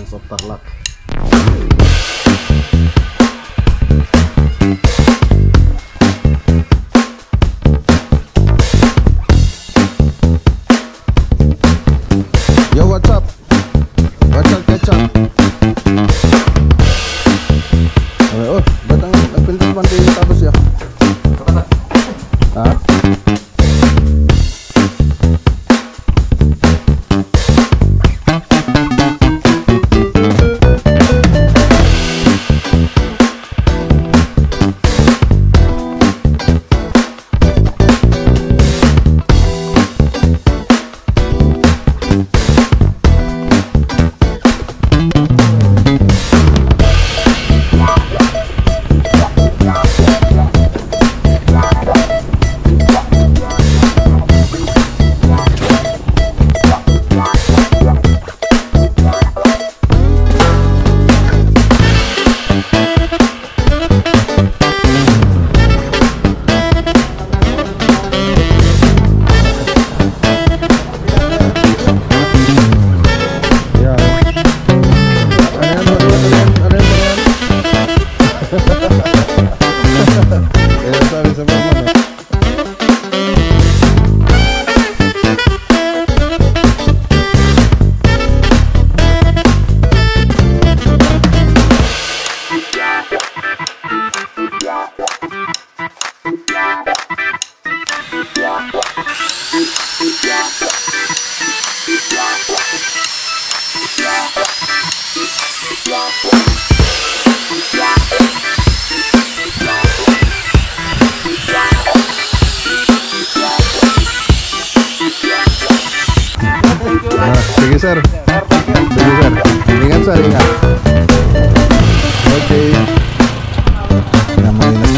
Alliance of Tarlac. Yo, what's up? What's up, ketchup? Oh, ba't ang nagpintas man din tapos ya? Ha? Sige sir. Sige sir. Ingat sir, ingat. Okay. Mainit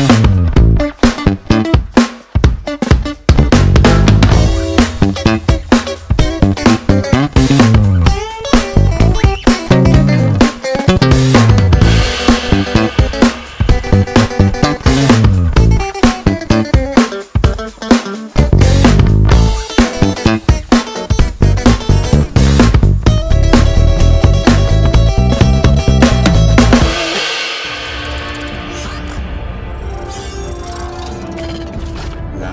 na.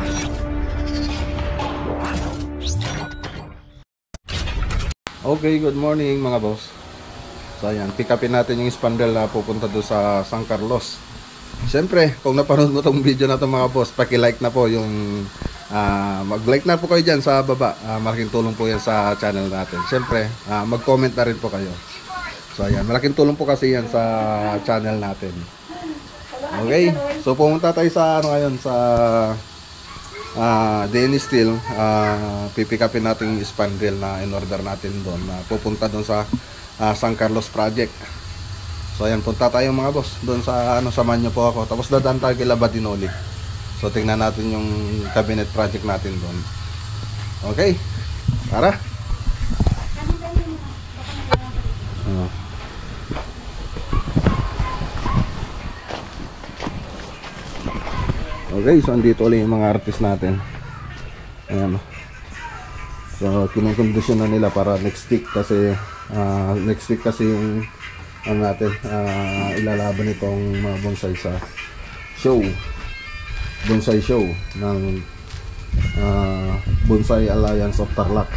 Okay, good morning mga boss. So ayan, pick upin natin yung spandrel na pupunta doon sa San Carlos. Siyempre, kung napanood mo tong video na to mga boss, paki-like na po yung mag-like na po kayo dyan sa baba. Malaking tulong po yan sa channel natin. Siyempre, mag-comment na rin po kayo. So ayan, malaking tulong po kasi yan sa channel natin. Okay, so pumunta tayo sa ngayon sa DN Steel. Pipick upin natin yung spandrel na in-order natin doon, pupunta doon sa San Carlos project. So ayan, punta tayo mga boss doon sa samahan nyo po ako, tapos dadaan tayo kay Badinoli. So tingnan natin yung cabinet project natin doon. Okay, tara. Okay, so andito ulit yung mga artist natin. Ayan. So kinukondisyon na nila para next week kasi yung natin ilalaban itong mga bonsai sa show. Bonsai show ng Bonsai Alliance of Tarlac.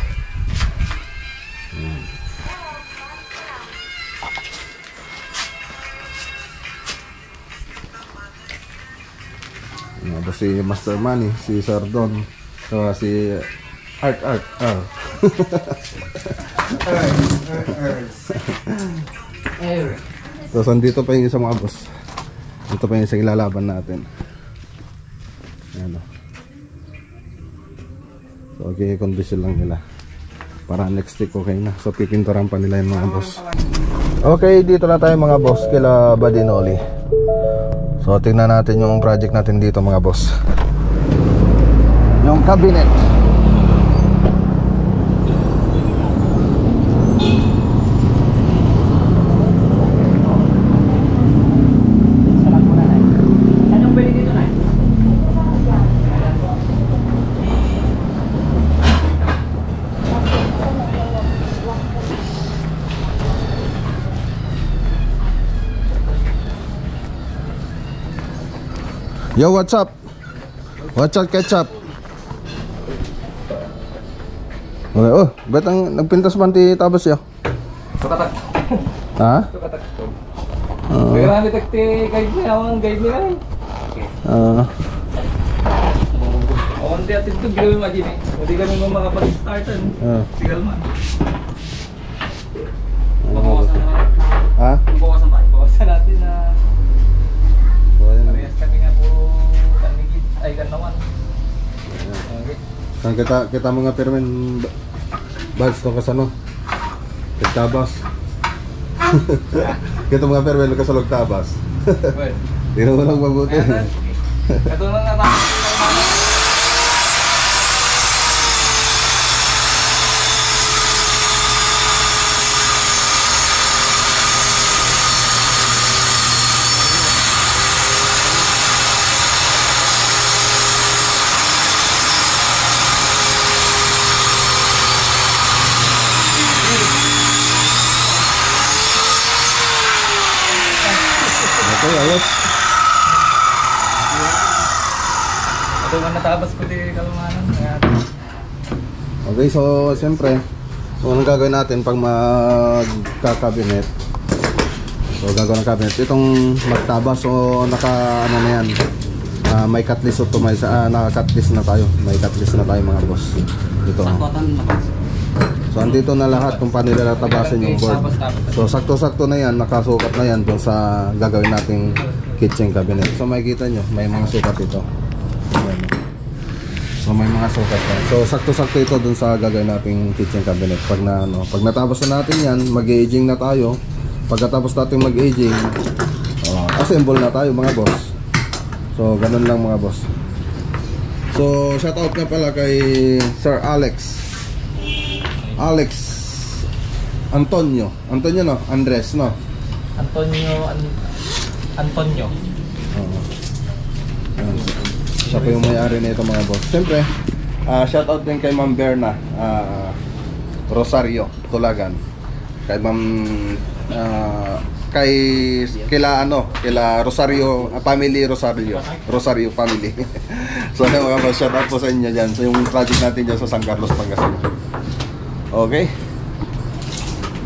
Ayan. Si Master Manny, si Sir Don, so si Art. So andito pa yung isang mga boss. Ito pa yung isang ilalaban natin. Ayan o. So okay, condition lang nila para next week okay na. So pipinturan pa nila yung mga boss. Okay, dito na tayo mga boss kila Badinoli. So tingnan natin yung project natin dito mga boss. Yung cabinet. Yo, what's up? What's up, ketchup? Okay, oh, bet ang nagpintas man ti tabas yo. Sukatak. Ha? Sukatak. Pero ang detekti guide niya, ang guide niya rin. O hindi atin ito, gawin mo din eh. Hindi kami mo makapag-startan. Sigal man. Babawasan naman. Ha? Babawasan pa. Babawasan natin na parehas kami nga puro kanigid. Ay, ganawan. Okay. Kan kita mga permen buds to kasano? Tabas. Kita mga permen kasalog tabas. Well. Di na mo lang mabuti. Ito na natapos. Okay, ayos. Ito nga natabas ko di kalunganan. Okay, so siyempre, anong gagawin natin pag magkakabinet? So gagawin ng cabinet. Itong magtabas, so naka ano na yan. May cutlist to may naka-cutlist na tayo. May cutlist na tayo mga boss. Dito. So andito na lahat kung paano nila tabasin yung board. So sakto-sakto na yan, nakasukat na yan doon sa gagawin nating kitchen cabinet. So makikita nyo, may mga sukat ito. Ayan. So may mga sukat yan. So sakto-sakto ito doon sa gagawin nating kitchen cabinet. Pag natapos na natin yan, mag-aging na tayo. Pagkatapos natin mag-aging, assemble na tayo mga boss. So ganun lang mga boss. So shoutout nga pala kay Sir Alex Antonio no? Andres no? Antonio. Siya po yung may-ari nito mga boss. Siyempre, shoutout din kay Ma'am Berna Rosario Tulagan. Kay Ma'am kila Rosario family Rosario family. So mga boss, shoutout po sa inyo dyan. So yung project natin dyan sa San Carlos, Pangasinan. Okay.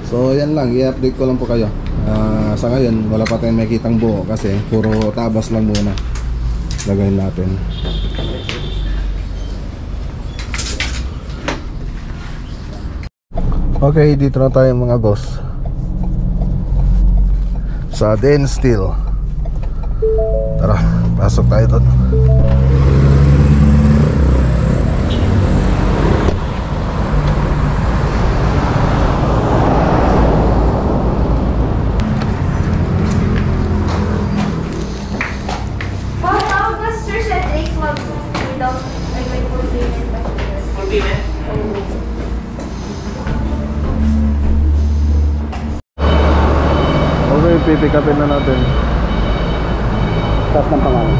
So yan lang, i-update ko lang po kayo. Sa ngayon wala pa tayong makikitang buo kasi puro tabas lang muna gagawin natin. Okay, dito na tayo mga boss sa Den Steel. Tara, pasok tayo doon. Okay, pipick upin na natin. Taas ng pangalan.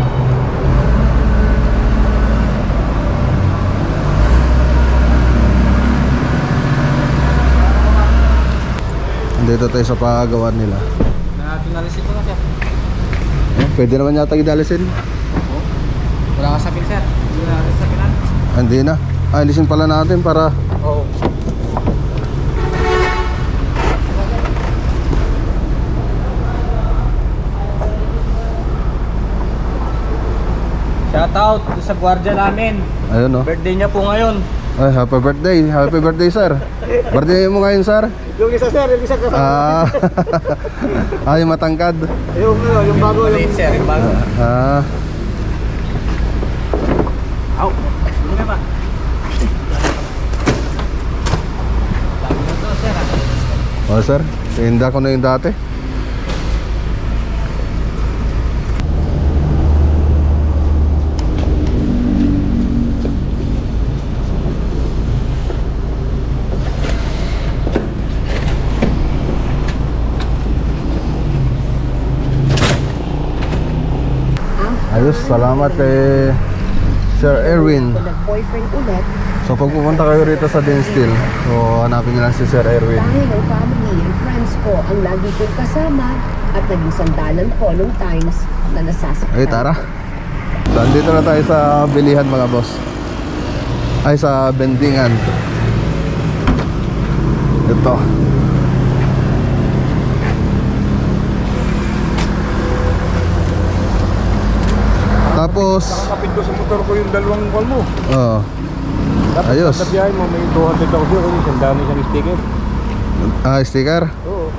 Dito tayo sa pagawan nila. Pinalisin ko na siya. Pwede naman yata idalisin. Wala ka sapin sir. Hindi na sapinan. Hindi na. Alisin pala natin para. Oo. Shoutout sa gwardiya namin. Ayun no. Birthday niya po ngayon. Ay, happy birthday. Happy birthday sir. Birthday mo ngayon sir. Yung isa sir, yung isa kasama. Ay, matangkad. Yung bago, yung sir, yung bago. Aw, hindi na ba? Oh sir, tinda ko na yung dati. Ayos, salamat kay Sir Erwin. So pag pupunta kayo rito sa Den Steel, so hanapin nyo lang si Sir Erwin. Dahil ang family and friends ko ang lagi kong kasama at naging sandalan ko nung times na nasasaktan. Ay, tara. So, andito na tayo sa bilihan mga boss. Ay, sa bendingan. Ito. Tapos Nakakapit ko sa motor ko yung dalawang call mo. oh, ayos. Sa biyahe mo may 200 ako sa'yo kasi ang dami siyang sticker. Sticker? Oo.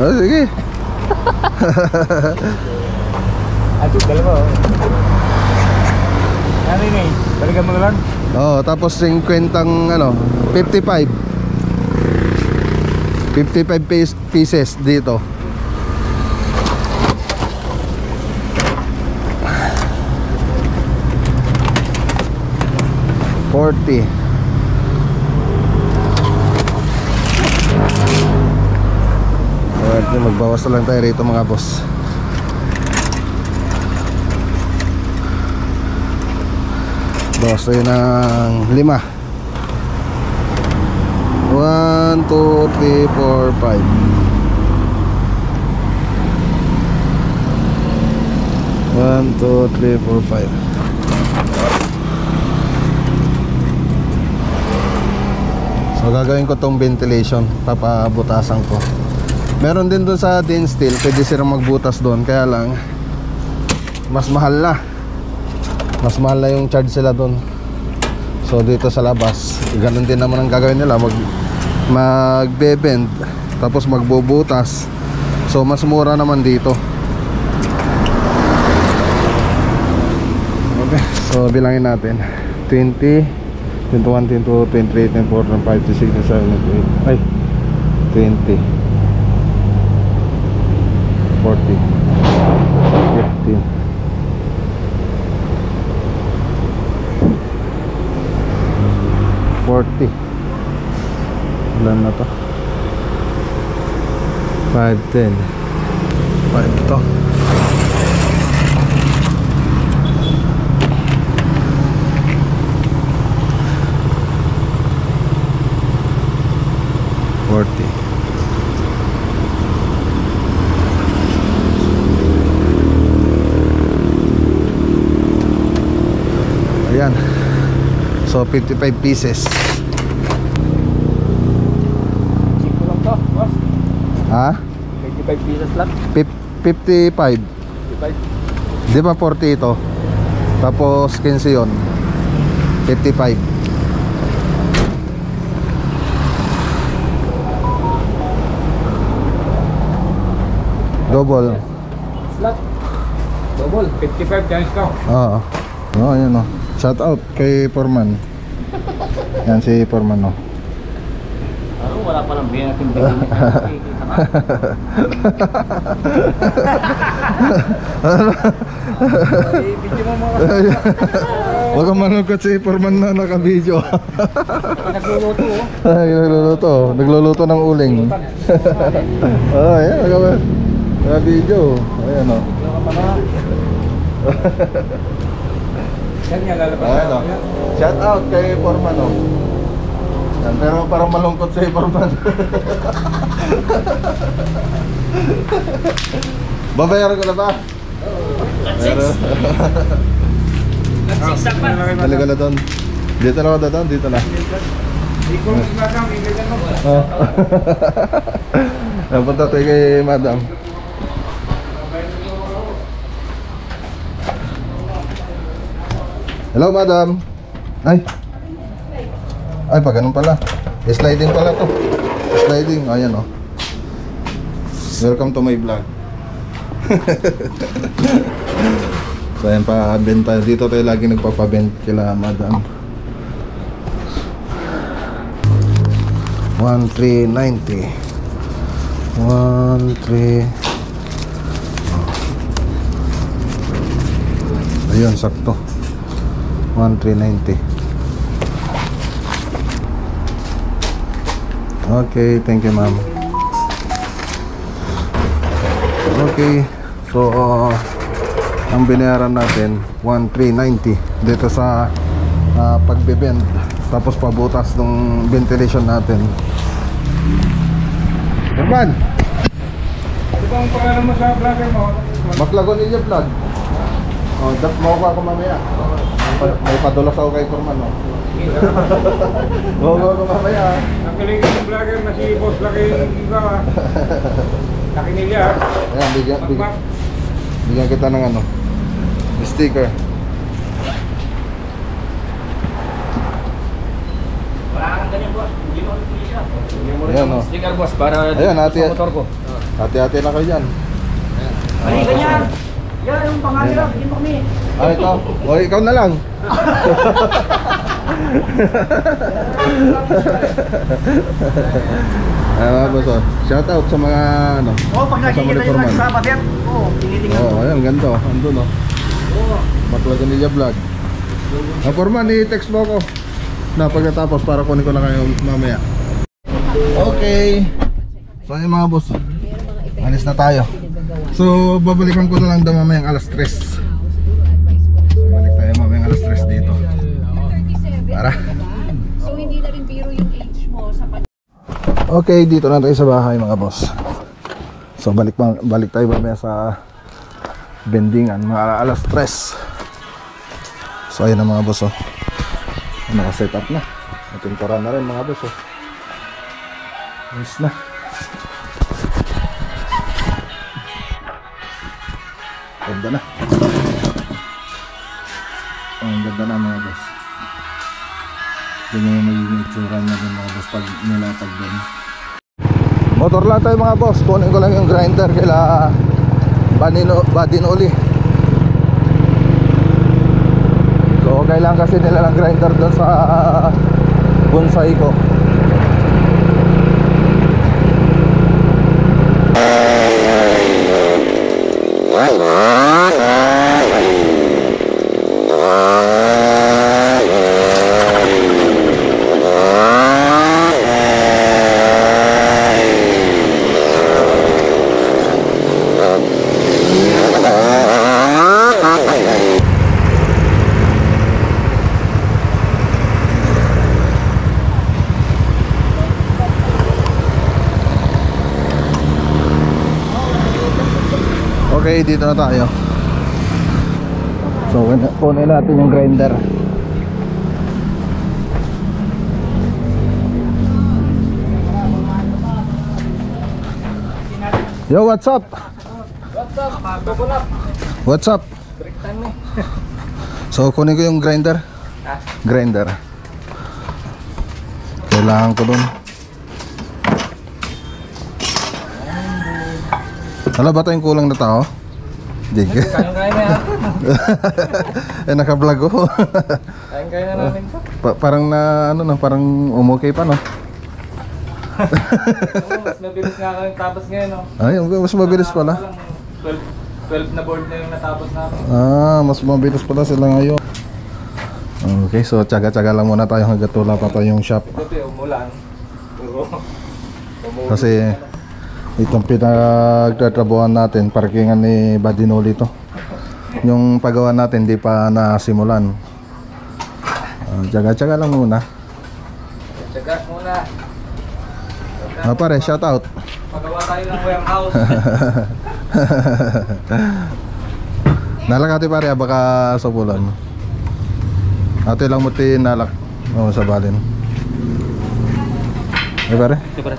Oh, sige. Ato, dalawa oh. Ano yun eh? Balikan mo na lang. Oh, tapos 50 ano, 55. 55 pieces dito. $40. Alright, magbawas na lang tayo rito mga boss. Bawas tayo ng 5. 1, 2, 3, 4, 5. 1, 2, 3, 4, 5. So gagawin ko tong ventilation, papabutasan ko. Meron din dun sa din steel, pwede silang magbutas doon, kaya lang mas mahal na. Mas mahal na yung charge sila doon. So dito sa labas, ganun din naman ang gagawin nila, magbe-bend tapos magbubutas. So mas mura naman dito. Okay, so bilangin natin 20, 21, 22, 23, 24, 25, 26, 27, 28. Ay, 20, 40, 15, 40. Ilan na to? 5, 10. 5 to. Ayan. So 55 pieces. Check ko lang to, boss. Ha? 25 pieces lang. 55. 55. Di ba 40 ito? Tapos 15 yun. 55. Double. Slot. Double. 55 times ka. Oo. Oh, ayan oh. Shout out kay Foreman. Yan si Foreman oh. Ano, wala pa lang biyan natin bigyan. Video mo mga. Wag kang manungkot si Foreman na naka-video. Nagluluto oh. Ay, nagluluto ng uling. Oh, ayan, naka-video. Ayan oh. Yan nga lalabas. Ayan oh. Shout out kay Foreman oh. Yan, pero parang malungkot si Foreman. Babayaran ko na ba? Pero talaga na doon. Dito na ako doon, dito na. Ikaw mas madam, inglesan mo. Oh. Napunta tayo kay madam. Hello madam. Ay, pa ganun pala. Sliding pala to. Sliding, ayan oh. Welcome to my vlog. So ayan pa, benta. Dito tayo lagi nagpapabent kila madam. 1390. 13. Ayun, sakto. 1390. Okay, thank you ma'am. Okay, so ang binayaran natin 1390 dito sa pagbebend, tapos pabutas ng ventilation natin. Herman, Ito ba ang pangalan mo sa vlogger mo? Maklagon ninyo vlog. Oh, drop mo ako mamaya. May padulas ako kay Forman, no? Go mamaya. Ang galing yung vlogger na si Boss Laki ikaw ah. Laki nila ah. Ayan, bigyan kita ng ano, sticker. Wala kang ganyan, boss. Hindi mo ulit siya. Ayan, no? Sticker, boss, para Ayan, sa motor ko. Hati-hati na kayo dyan. Ay, ganyan. Yan, yung pangalan. Hindi mo kami. Ah, ito. O, ikaw na lang. Mga boss, oh. Shout out sa mga ano. Oh, pag nakikita kasama ni yung Forman. nagsama, Bert. Oh, tinitingnan Oh, ko. ayan, ganda oh. Andun oh. Oh. Matlaga nila vlog. Ah, Forman, i-text mo ako na pagkatapos para kunin ko na kayo mamaya. Okay. So yung mga boss, alis na tayo. So babalikan ko na lang daw mamayang alas 3. Balik tayo mamayang alas 3 dito. Para. So hindi na rin biro yung age mo sa pag... Okay, dito na tayo sa bahay mga boss. So balik tayo mamaya sa bendingan mga alas 3. So ayun na mga boss oh. Naka-set up na. Natintura na rin mga boss oh. Ayos na. Ganda na. Ang ganda na mga boss. Ganyan yung magiging itsura niya din mga boss pag nilatag doon. Motor lang tayo mga boss. Kunin ko lang yung grinder kila Badinoli. So okay lang kasi nila ng grinder doon sa bonsai ko. Okay, dito na tayo. So, kunin natin yung grinder. Yo, what's up? What's up? Magbukulap. What's up? Break time eh. So, kunin ko yung grinder. Ah? Grinder. Kailangan ko dun. Wala ba tayong kulang na tao? Hindi. Kaya na yan. Eh, naka-vlog ko. Kaya na namin to. Parang na, ano na, parang umukay pa, no? Oo, mas mabilis nga kami tapos ngayon, no? Ay, mas mabilis pala. 12 na board na yung natapos namin. Ah, mas mabilis pala sila ngayon. Okay, so tsaga-tsaga lang muna tayo hanggang wala pa tayong shop. Ito umulan. Puro. Kasi itong pinagtatrabuhan natin, parkingan ni Badinoli to. Yung paggawa natin di pa nasimulan. Tsaga-tsaga lang muna. Tsaga muna. Pare, shout out. Pagawa tayo ng warehouse. Nalak ate pare, baka sabulan. Ate lang muti nalak. Oo, sa balin. Eh pare? Ito pare.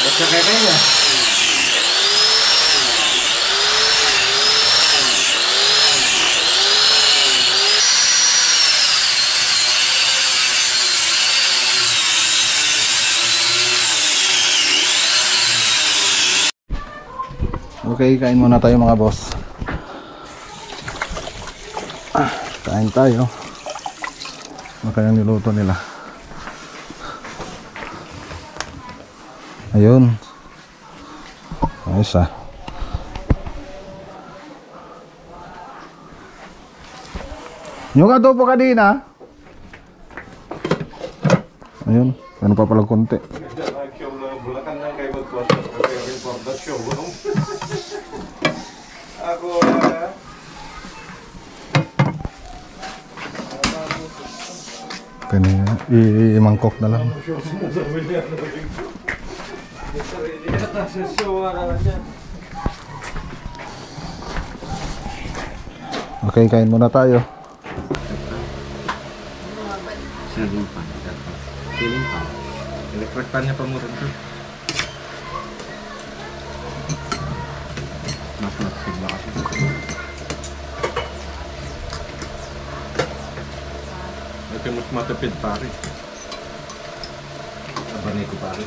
Basta kaya kaya. Okay, kain muna tayo mga boss. Kain tayo. Maka yung niluto nila. Ayun. Ayos ah. Yung adobo kanina. Ayun, ano pa pala konti. Kanina, i-mangkok na lang. Okay, kain muna tayo. Siling pan. Siling pan. Electric pan niya pa mo rin ito. Mas sigla kasi. Ito mas matapid pare. Abanay ko pare.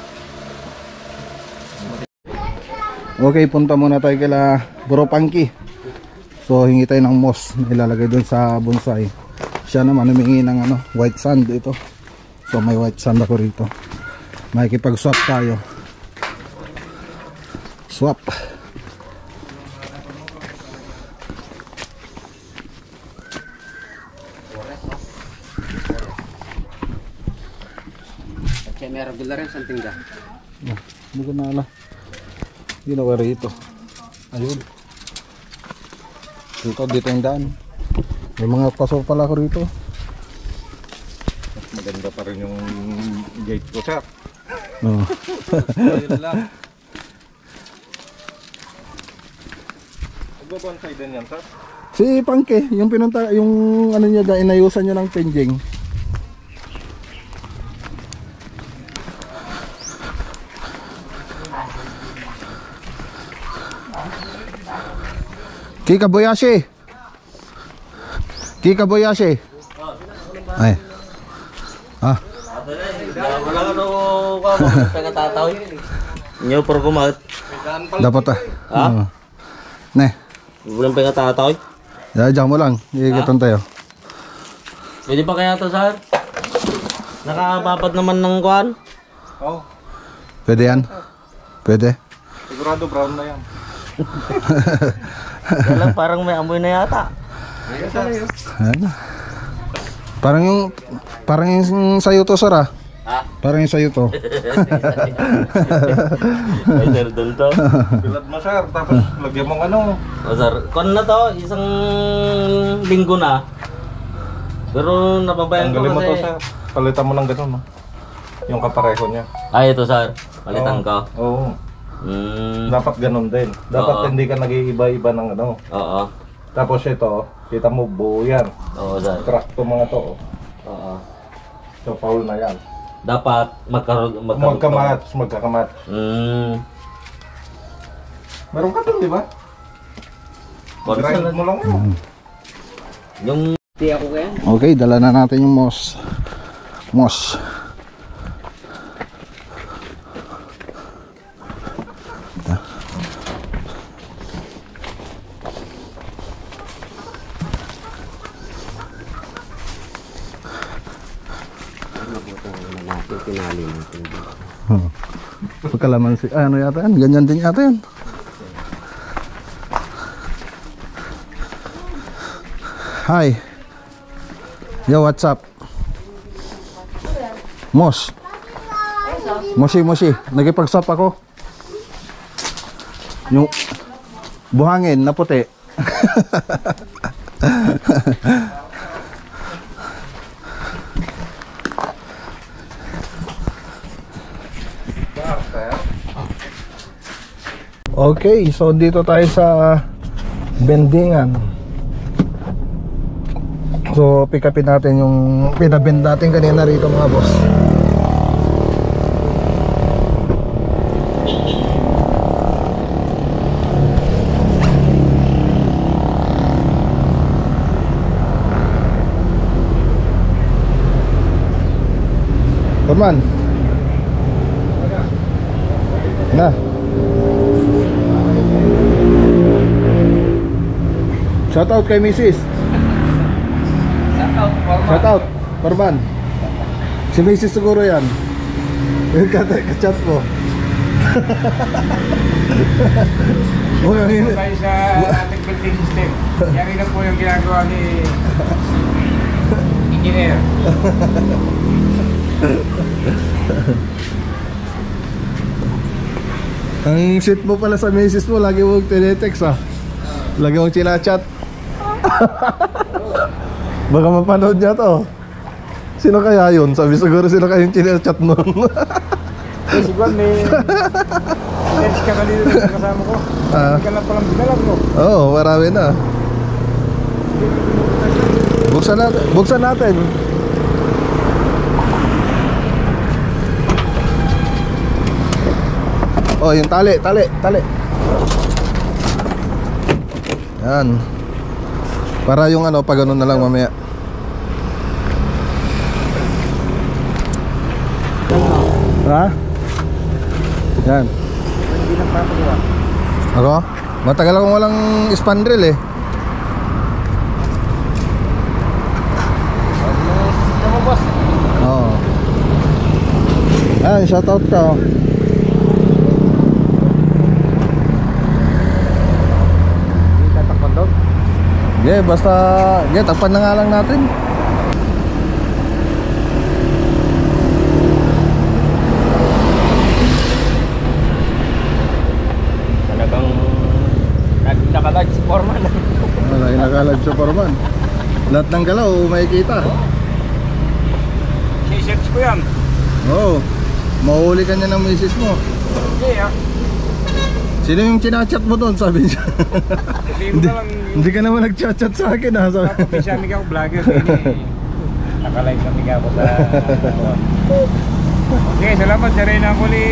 Okay, punta muna tayo kila Bro Punky. So hingi tayo ng moss na ilalagay dun sa bonsai. Siya naman humingi ng ano, white sand ito. So may white sand ako rito. Makikipag-swap tayo. Swap. Kaya may regular rin sa tingga. Hindi ko na alam. Ginawa rito. Ayun. Dito yung daan. May mga paso pala ako rito. Mas maganda pa rin yung gate ko, sir. No. Ayun lang. Magbabonsay din yan, sir. Si Pangke, yung pinunta, yung ano niya, inayusan niya ng penjing. Kika Boyashi. Kika Boyashi. Ay. Ah. Wala ka no tataw. Nyo por kumat. Dapat ah. Ha? Ne. Walang tataw. Diyan mo lang. Iigitan tayo. Pwede pa kaya to, sir? Nakababad naman ng kuan? Oh, Pwede yan? Pwede. sigurado brown na yan. Wala, parang may amoy na yata. Ano? Parang yung sayo to, sir ah. Ha? Parang yung sayo to. Ay, sir, doon to. Bilad mo, sir. Tapos lagyan mong ano. O, sir, kuan na to, isang linggo na. Pero nababayan ko Tanggalin mo to, kasi. sir. Palitan mo lang ganun, no? Yung kapareho niya. Ay, ito, sir. Palitan ko. Oo. Hmm. Dapat ganun din. Dapat Oo. hindi ka nag-iiba-iba ng ano. Oo. Tapos ito, kita mo buo yan. Oo, sir. Crack to mga to. Oh. Oo. So, foul na yan. Dapat Magkakamats. Hmm. Meron ka dun, di ba? Grind mo lang yun. Yung Okay, dala na natin yung moss. Moss. Pagkalaman si ano yata yan, ganyan din yata yan. Hi. Yo, what's up? Moss. Moshi. Nagipag-swap ako. Yung buhangin na puti. Okay, so dito tayo sa bendingan. So pick upin natin yung pinabend natin kanina rito mga boss. Come on. Na. Shout out kay Mrs. Shout out, Parman. Si Mrs. siguro yan. Yung ka-chat mo. Tayo sa ating building system. Yan rin po yung ginagawa ni engineer. Ang shit mo pala sa misis mo, lagi mong tinetext ah. Lagi mong chinachat. Baka mapanood niya to. Sino kaya yun? Sabi siguro sino kaya yung chinachat nun. Siguro may text ka kanina sa kasama ko. Hindi ka lang palang binalag mo. Oo, marami na. Buksan natin. Buksan natin. Oh, yung tali. Yan. Para yung ano, pag ano na lang mamaya. Ha? Yan. Hindi lang papagawa. Ako? Matagal akong walang spandrel eh. Ano mo, boss? Oo. Yan, shoutout ka. Oh. Hindi tatakpan daw. Basta, takpan na nga lang natin. Talagang nakalag si Foreman. Wala, inakalag sa Foreman. Lahat ng galaw, makikita. I-search ko yan. Oo. Mahuli ka niya ng misis mo. Hindi ah. Sino yung chinachat mo doon? Sabi niya. Sabihin mo na lang. Hindi ka naman nagchat-chat sa akin ha. Sabi. Tapos may kami vlogger. Nakalive kami ako sa... Okay, salamat. Siya rin ako ni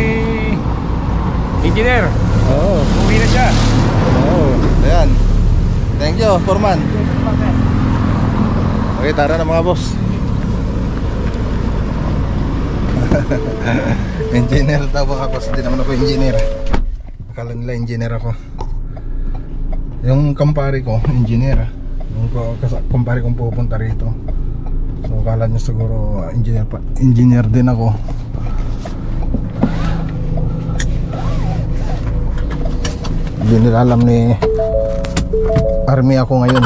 engineer. Oo. Uwi na siya. Oo. Ayan. Thank you, Foreman. Okay, tara na mga boss. Engineer daw mga boss. Hindi naman ako engineer. Akala nila engineer ako. Yung kumpare ko, engineer. Yung kumpare kong pupunta rito. So akala nyo siguro engineer pa. Engineer din ako. Hindi nila alam ni army ako ngayon.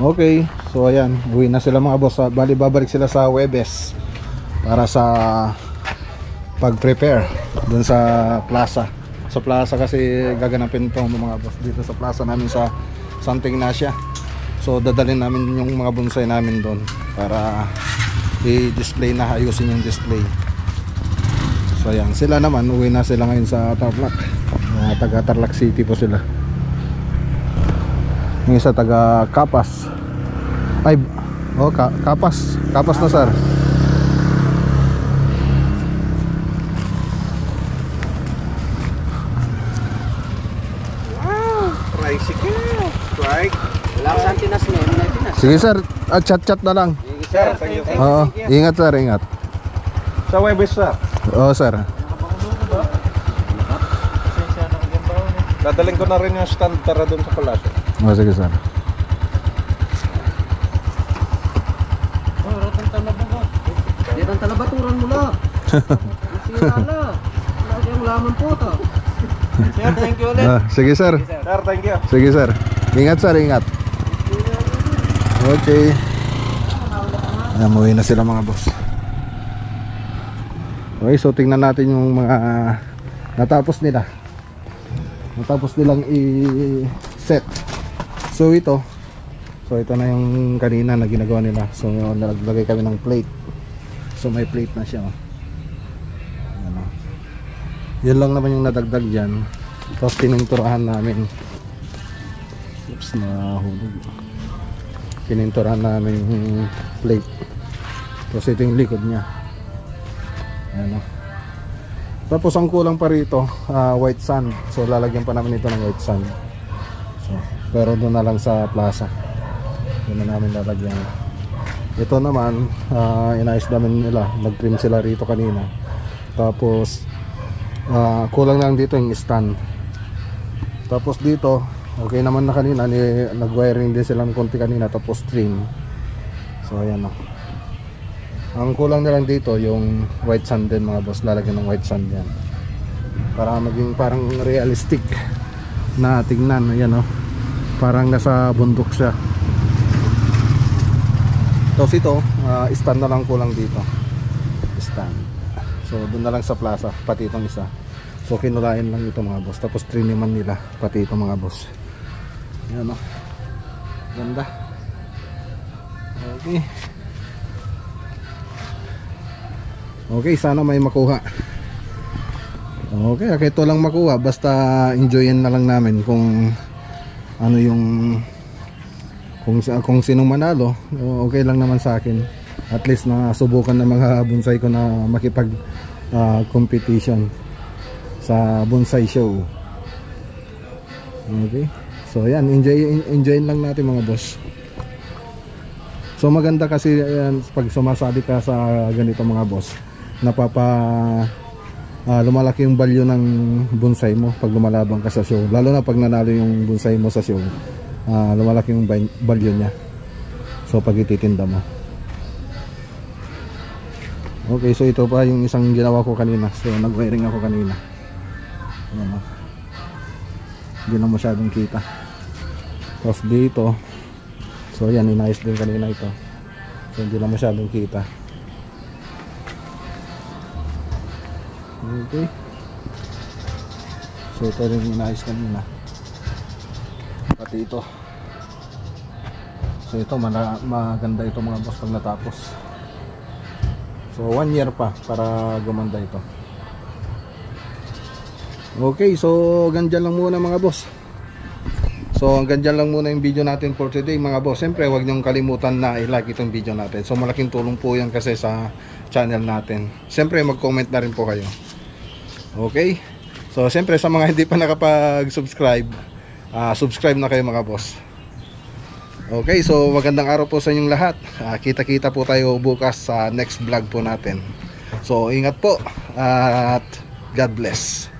Okay, so ayan, uwi na sila mga boss. Bali babalik sila sa Huwebes para sa pag-prepare dun sa plaza. Sa plaza kasi gaganapin to mga boss dito sa plaza namin sa Santa Ignacia. So dadalhin namin yung mga bonsai namin doon para i-display na, ayusin yung display. So ayan, sila naman uwi na sila ngayon sa Tarlac. Taga Tarlac City po sila. Yung isa taga Kapas. Ay, oh, Kapas na sir. Tricycle. Strike. Wala ka saan tinas mo, wala tinas. Sige sir, chat na lang. Sir, thank you. Oo, ingat sir, ingat. Sa Huwebes sir. Oo sir. Dadaling ko na rin yung stand para doon sa palasyo. Oo, sige sir. Yan ang talabaturan mo na. Masira na. Wala kayong laman po ito. Sir, thank you ulit. Sige sir. Sir, thank you. Sige sir. Ingat sir, ingat. Okay. Umuwi na sila mga boss. Okay, so tingnan natin yung mga natapos nila. Natapos nilang i-set. So ito na yung kanina na ginagawa nila. So naglagay kami ng plate. So may plate na siya. Ano. Yun lang naman yung nadagdag dyan. Tapos pininturahan namin. Oops, nahulog. Pininturahan namin yung plate. Tapos ito yung likod niya. Ano. Tapos ang kulang pa rito, white sand. So lalagyan pa namin ito ng white sand. So, pero doon na lang sa plaza. Doon na namin lalagyan. Ito naman, inayos namin nila. Nag-trim sila rito kanina. Tapos kulang lang dito yung stand. Tapos dito, okay naman na kanina. Nag-wiring din sila ng konti kanina. Tapos trim. So ayan o. Ang kulang na lang dito yung white sand din mga boss. Lalagyan ng white sand yan. para maging parang realistic na tingnan. Ayan oh, parang nasa bundok siya. Tapos ito, stand na lang kulang dito, stand. So doon na lang sa plaza, pati itong isa. So kinulayan lang ito mga boss. Tapos triniman nila, pati ito mga boss. Ayan oh, ganda. Okay. Okay, sana may makuha. Okay, kahit ito lang makuha, basta enjoyin na lang namin kung ano yung kung sinong manalo, okay lang naman sa akin. At least nasubukan ng mga bonsai ko na makipag competition sa bonsai show. Okay, so yan, enjoyin lang natin mga boss. So maganda kasi pag sumasali ka sa ganito mga boss, lumalaki yung value ng bonsai mo pag lumalaban ka sa show. Lalo na pag nanalo yung bonsai mo sa show, lumalaki yung value niya. So pag ititinda mo. Okay, so ito pa yung isang ginawa ko kanina. So nag-wiring ako kanina. Ayan o, hindi na masyadong kita. Tapos dito, so yan, inayos din kanina ito. So hindi na masyadong kita. Okay, so ito rin inayos kanina, pati ito. So ito maganda ito mga boss pag natapos. So 1 year pa para gumanda ito. Okay, so hanggang dyan lang muna mga boss. So hanggang dyan lang muna yung video natin for today mga boss. Siyempre huwag niyong kalimutan na i-like itong video natin. So malaking tulong po yan kasi sa channel natin. Siyempre mag-comment na rin po kayo. Okay, so siyempre sa mga hindi pa nakapag-subscribe, subscribe na kayo mga boss. Okay, so magandang araw po sa inyong lahat. Kita-kita po tayo bukas sa next vlog po natin. So ingat po at God bless.